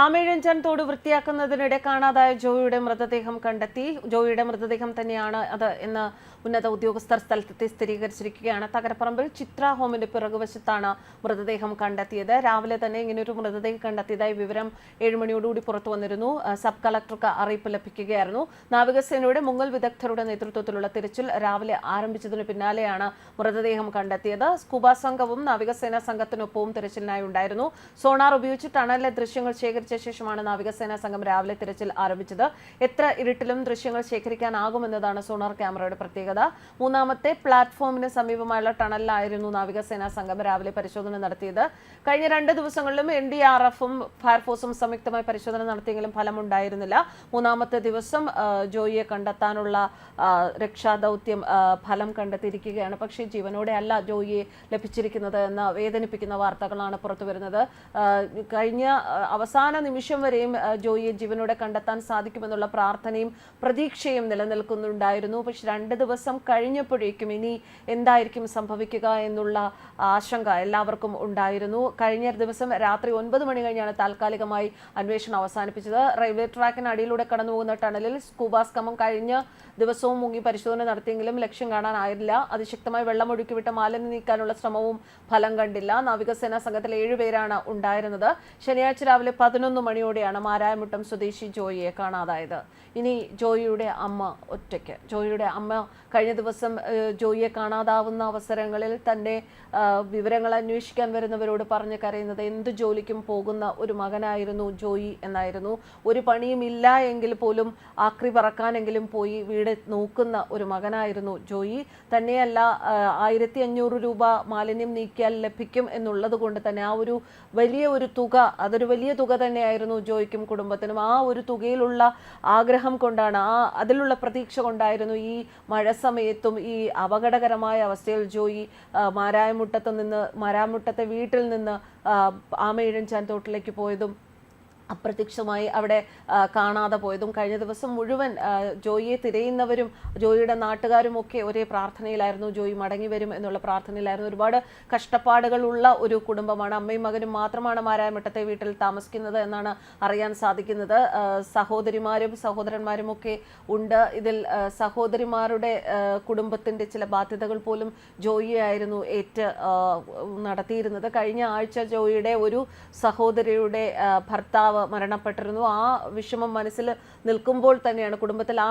ആമയിഴഞ്ചാൻ തോട് വൃത്തിയാക്കുന്നതിനിടെ കാണാതായ ജോയിയുടെ മൃതദേഹം കണ്ടെത്തി. ജോയിയുടെ മൃതദേഹം തന്നെയാണ് അത് എന്ന് ഉന്നത ഉദ്യോഗസ്ഥർ സ്ഥലത്തെത്തി സ്ഥിരീകരിച്ചിരിക്കുകയാണ്. തകരപ്പറമ്പിൽ ചിത്ര ഹോമിന്റെ പിറകുവശത്താണ് മൃതദേഹം കണ്ടെത്തിയത്. രാവിലെ തന്നെ ഇങ്ങനെയൊരു മൃതദേഹം കണ്ടെത്തിയതായി വിവരം 7 മണിയോടുകൂടി പുറത്തു വന്നിരുന്നു. സബ് കളക്ടർക്ക് അറിയിപ്പ് ലഭിക്കുകയായിരുന്നു. നാവികസേനയുടെ മുങ്ങൽ വിദഗ്ധരുടെ നേതൃത്വത്തിലുള്ള തിരച്ചിൽ രാവിലെ ആരംഭിച്ചതിന് പിന്നാലെയാണ് മൃതദേഹം കണ്ടെത്തിയത്. സ്കൂബ സംഘവും നാവികസേനാ സംഘത്തിനൊപ്പവും തിരച്ചിലിനായി ഉണ്ടായിരുന്നു. സോണാർ ഉപയോഗിച്ച് ടണലിലെ ദൃശ്യങ്ങൾ ശേഖരിച്ച ശേഷമാണ് നാവികസേനാ സംഘം രാവിലെ തിരച്ചിൽ ആരംഭിച്ചത്. എത്ര ഇരുട്ടിലും ദൃശ്യങ്ങൾ ശേഖരിക്കാനാകുമെന്നതാണ് സോണാർ ക്യാമറയുടെ പ്രത്യേകത. മൂന്നാമത്തെ പ്ലാറ്റ്ഫോമിന് സമീപമായുള്ള ടണലിലായിരുന്നു നാവികസേനാ സംഘം രാവിലെ പരിശോധന നടത്തിയത്. കഴിഞ്ഞ 2 ദിവസങ്ങളിലും NDRF-ഉം ഫയർഫോഴ്സും സംയുക്തമായി പരിശോധന നടത്തിയെങ്കിലും ഫലമുണ്ടായിരുന്നില്ല. മൂന്നാമത്തെ ദിവസം ജോയിയെ കണ്ടെത്താനുള്ള രക്ഷാദൌത്യം ഫലം കണ്ടെത്തിയിരിക്കുകയാണ്. പക്ഷേ ജീവനോടെ അല്ല ജോയിയെ ലഭിച്ചിരിക്കുന്നത് എന്ന വേദനിപ്പിക്കുന്ന വാർത്തകളാണ് പുറത്തുവരുന്നത്. കഴിഞ്ഞ അവസാന നിമിഷം വരെയും ജോയിയെ ജീവനോടെ കണ്ടെത്താൻ സാധിക്കുമെന്നുള്ള പ്രാർത്ഥനയും പ്രതീക്ഷയും നിലനിൽക്കുന്നുണ്ടായിരുന്നു. പക്ഷെ 2 ദിവസം കഴിഞ്ഞപ്പോഴേക്കും ഇനി എന്തായിരിക്കും സംഭവിക്കുക എന്നുള്ള ആശങ്ക എല്ലാവർക്കും ഉണ്ടായിരുന്നു. കഴിഞ്ഞ ദിവസം രാത്രി 9 മണി കഴിഞ്ഞാണ് താൽക്കാലികമായി അന്വേഷണം അവസാനിപ്പിച്ചത്. റെയിൽവേ ട്രാക്കിന് അടിയിലൂടെ കടന്നുപോകുന്ന ടണലിൽ സ്കൂബ സ്കമം കഴിഞ്ഞ ദിവസവും മുങ്ങി പരിശോധന നടത്തിയെങ്കിലും ലക്ഷ്യം കാണാനായില്ല. അതിശക്തമായി വെള്ളമൊഴുക്കിവിട്ട മാലിന്യം നീക്കാനുള്ള ശ്രമവും ഫലം കണ്ടില്ല. നാവികസേനാ സംഘത്തിൽ 7 പേരാണ് ഉണ്ടായിരുന്നത്. ശനിയാഴ്ച രാവിലെ 11 മണിയോടെയാണ് മാരായമുട്ടം സ്വദേശി ജോയിയെ കാണാതായത്. ഇനി ജോയിയുടെ അമ്മ ഒറ്റയ്ക്ക്. ജോയിയുടെ അമ്മ കഴിഞ്ഞ ദിവസം ജോയിയെ കാണാതാവുന്ന അവസരങ്ങളിൽ തന്നെ വിവരങ്ങൾ അന്വേഷിക്കാൻ വരുന്നവരോട് പറഞ്ഞു കരയുന്നത് എന്ത് ജോലിക്കും പോകുന്ന ഒരു മകനായിരുന്നു ജോയി എന്നായിരുന്നു. ഒരു പണിയും ഇല്ല എങ്കിൽ പോലും ആക്രി പറക്കാനെങ്കിലും പോയി വീട് നോക്കുന്ന ഒരു മകനായിരുന്നു ജോയി. തന്നെയല്ല 1500 രൂപ മാലിന്യം നീക്കിയാൽ ലഭിക്കും എന്നുള്ളത് കൊണ്ട് തന്നെ ആ ഒരു വലിയ ഒരു തുക, അതൊരു വലിയ തുക തന്നെയായിരുന്നു ജോയിക്കും കുടുംബത്തിനും. ആ ഒരു തുകയിലുള്ള ആഗ്രഹം കൊണ്ടാണ്, അതിലുള്ള പ്രതീക്ഷ കൊണ്ടായിരുന്നു ഈ മഴ സമയത്തും ഈ അപകടകരമായ അവസ്ഥയിൽ ജോയി മാരാമുട്ടത്തെ വീട്ടിൽ നിന്ന് ആമയിഴഞ്ചാൻ തോട്ടിലേക്ക് പോയതും അപ്രത്യക്ഷമായി അവിടെ കാണാതെ പോയതും. കഴിഞ്ഞ ദിവസം മുഴുവൻ ജോയിയെ തിരയുന്നവരും ജോയിയുടെ നാട്ടുകാരും ഒക്കെ ഒരേ പ്രാർത്ഥനയിലായിരുന്നു. ജോയി മടങ്ങി വരും എന്നുള്ള പ്രാർത്ഥനയിലായിരുന്നു. ഒരുപാട് കഷ്ടപ്പാടുകളുള്ള ഒരു കുടുംബമാണ്. അമ്മയും മകനും മാത്രമാണ് മാരായമുട്ടത്തെ വീട്ടിൽ താമസിക്കുന്നത് എന്നാണ് അറിയാൻ സാധിക്കുന്നത്. സഹോദരിമാരും സഹോദരന്മാരും ഒക്കെ ഉണ്ട്. ഇതിൽ സഹോദരിമാരുടെ കുടുംബത്തിന്റെ ചില ബാധ്യതകൾ പോലും ജോയിയെ ആയിരുന്നു നടത്തിയിരുന്നത്. കഴിഞ്ഞ ആഴ്ച ജോയിയുടെ ഒരു സഹോദരിയുടെ ഭർത്താവ് മരണപ്പെട്ടിരുന്നു. ആ വിഷമം മനസ്സിൽ നിൽക്കുമ്പോൾ തന്നെയാണ്, കുടുംബത്തിൽ ആ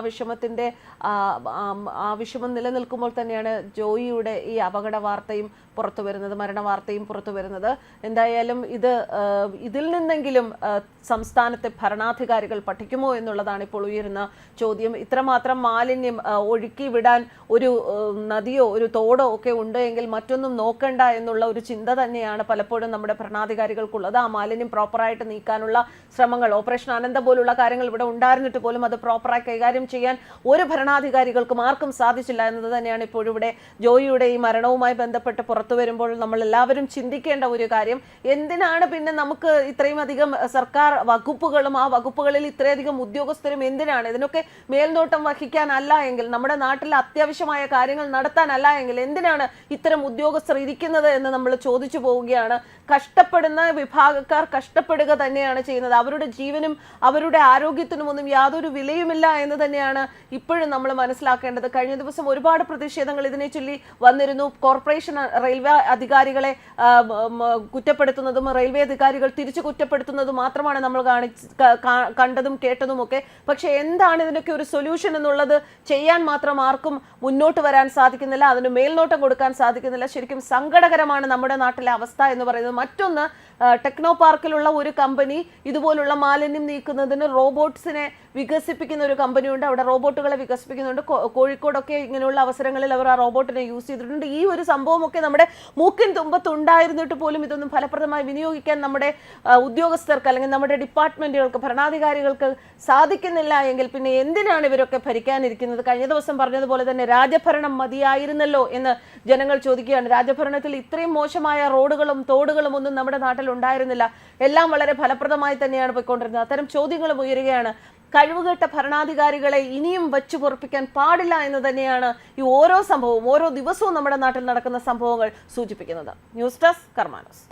വിഷമം നിലനിൽക്കുമ്പോൾ തന്നെയാണ് ജോയിയുടെ ഈ അപകട വാർത്തയും പുറത്തു വരുന്നത്, മരണ വാർത്തയും പുറത്തു വരുന്നത്. എന്തായാലും ഇതിൽ നിന്നെങ്കിലും സംസ്ഥാനത്തെ ഭരണാധികാരികൾ പഠിക്കുമോ എന്നുള്ളതാണ് ഇപ്പോൾ ഉയരുന്ന ചോദ്യം. ഇത്രമാത്രം മാലിന്യം ഒഴുക്കി വിടാൻ ഒരു നദിയോ ഒരു തോടോ ഒക്കെ ഉണ്ട് എങ്കിൽ മറ്റൊന്നും നോക്കണ്ട എന്നുള്ള ഒരു ചിന്ത തന്നെയാണ് പലപ്പോഴും നമ്മുടെ ഭരണാധികാരികൾക്കുള്ളത്. ആ മാലിന്യം പ്രോപ്പറായിട്ട് നീക്കാനുള്ള ശ്രമങ്ങൾ, ഓപ്പറേഷൻ അനന്ത പോലുള്ള കാര്യങ്ങൾ ഇവിടെ ഉണ്ടായിരുന്നിട്ട് പോലും അത് പ്രോപ്പറായി കൈകാര്യം ചെയ്യാൻ ഒരു ഭരണാധികാരികൾക്കും ആർക്കും സാധിച്ചില്ല എന്നത് തന്നെയാണ് ഇപ്പോഴും ഇവിടെ ജോയിയുടെ ഈ മരണവുമായി ബന്ധപ്പെട്ട് പുറത്തു വരുമ്പോൾ നമ്മൾ എല്ലാവരും ചിന്തിക്കേണ്ട ഒരു കാര്യം. എന്തിനാണ് പിന്നെ നമുക്ക് ഇത്രയും അധികം സർക്കാർ വകുപ്പുകളും ആ വകുപ്പുകളിൽ ഇത്രയധികം ഉദ്യോഗസ്ഥരും എന്തിനാണ്? ഇതിനൊക്കെ മേൽനോട്ടം വഹിക്കാനല്ല എങ്കിൽ, നമ്മുടെ നാട്ടിൽ അത്യാവശ്യമായ കാര്യങ്ങൾ നടത്താനല്ല എങ്കിൽ എന്തിനാണ് ഇത്തരം ഉദ്യോഗസ്ഥർ ഇരിക്കുന്നത് എന്ന് നമ്മൾ ചോദിച്ചു പോവുകയാണ്. കഷ്ടപ്പെടുന്ന വിഭാഗക്കാർ കഷ്ടപ്പെടുക തന്നെയാണ് ചെയ്യുന്നത്. അവരുടെ ജീവനും അവരുടെ ആരോഗ്യത്തിനും ഒന്നും യാതൊരു വിലയുമില്ല എന്ന് തന്നെയാണ് ഇപ്പോഴും നമ്മൾ മനസ്സിലാക്കേണ്ടത്. കഴിഞ്ഞ ദിവസം ഒരുപാട് പ്രതിഷേധങ്ങൾ ഇതിനെ ചൊല്ലി വന്നിരുന്നു. കോർപ്പറേഷൻ റെയിൽവേ അധികാരികളെ കുറ്റപ്പെടുത്തുന്നതും റെയിൽവേ അധികാരികൾ തിരിച്ചു കുറ്റപ്പെടുത്തുന്നതും മാത്രമാണ് നമ്മൾ കണ്ടതും കേട്ടതും ഒക്കെ. പക്ഷെ എന്താണ് ഇതിനൊക്കെ ഒരു സൊല്യൂഷൻ എന്നുള്ളത് ചെയ്യാൻ മാത്രം ആർക്കും മുന്നോട്ട് വരാൻ സാധിക്കുന്നില്ല, അതിന് മേൽനോട്ടം കൊടുക്കാൻ സാധിക്കുന്നില്ല. ശരിക്കും സങ്കടകരമാണ് നമ്മുടെ നാട്ടിലെ അവസ്ഥ എന്ന് പറയുന്നത്. മറ്റൊന്ന്, ടെക്നോ പാർക്കിലുള്ള ഒരു കമ്പനി ഇതുപോലുള്ള മാലിന്യം നീക്കുന്നതിന് റോബോട്ട്സിനെ വികസിപ്പിക്കുന്ന ഒരു കമ്പനിയുണ്ട്. അവിടെ റോബോട്ടുകളെ വികസിപ്പിക്കുന്നുണ്ട്. കോഴിക്കോടൊക്കെ ഇങ്ങനെയുള്ള അവസരങ്ങളിൽ അവർ ആ റോബോട്ടിനെ യൂസ് ചെയ്തിട്ടുണ്ട്. ഈ ഒരു സംഭവമൊക്കെ നമ്മുടെ മൂക്കിൻ തുമ്പത്ത് ഉണ്ടായിരുന്നിട്ട് പോലും ഇതൊന്നും ഫലപ്രദമായി വിനിയോഗിക്കാൻ നമ്മുടെ ഉദ്യോഗസ്ഥർക്ക് അല്ലെങ്കിൽ നമ്മുടെ ഡിപ്പാർട്ട്മെന്റുകൾക്ക്, ഭരണാധികാരികൾക്ക് സാധിക്കുന്നില്ല എങ്കിൽ പിന്നെ എന്തിനാണ് ഇവരൊക്കെ ഭരിക്കാനിരിക്കുന്നത്? കഴിഞ്ഞ ദിവസം പറഞ്ഞതുപോലെ തന്നെ രാജഭരണം മതിയായിരുന്നല്ലോ എന്ന് ജനങ്ങൾ ചോദിക്കുകയാണ്. രാജഭരണത്തിൽ ഇത്രയും മോശമായ റോഡുകളും തോടുകളും ഒന്നും നമ്മുടെ നാട്ടിൽ ഉണ്ടായിരുന്നില്ല. എല്ലാം വളരെ ഫലപ്രദമായി തന്നെയാണ് പോയിക്കൊണ്ടിരുന്നത്. അത്തരം ചോദ്യങ്ങളും ഉയരുകയാണ്. കഴിവുകെട്ട ഭരണാധികാരികളെ ഇനിയും വച്ചു പൊറപ്പിക്കാൻ പാടില്ല എന്ന് തന്നെയാണ് ഈ ഓരോ സംഭവവും, ഓരോ ദിവസവും നമ്മുടെ നാട്ടിൽ നടക്കുന്ന സംഭവങ്ങൾ സൂചിപ്പിക്കുന്നത്. News desk കർമാനോസ്.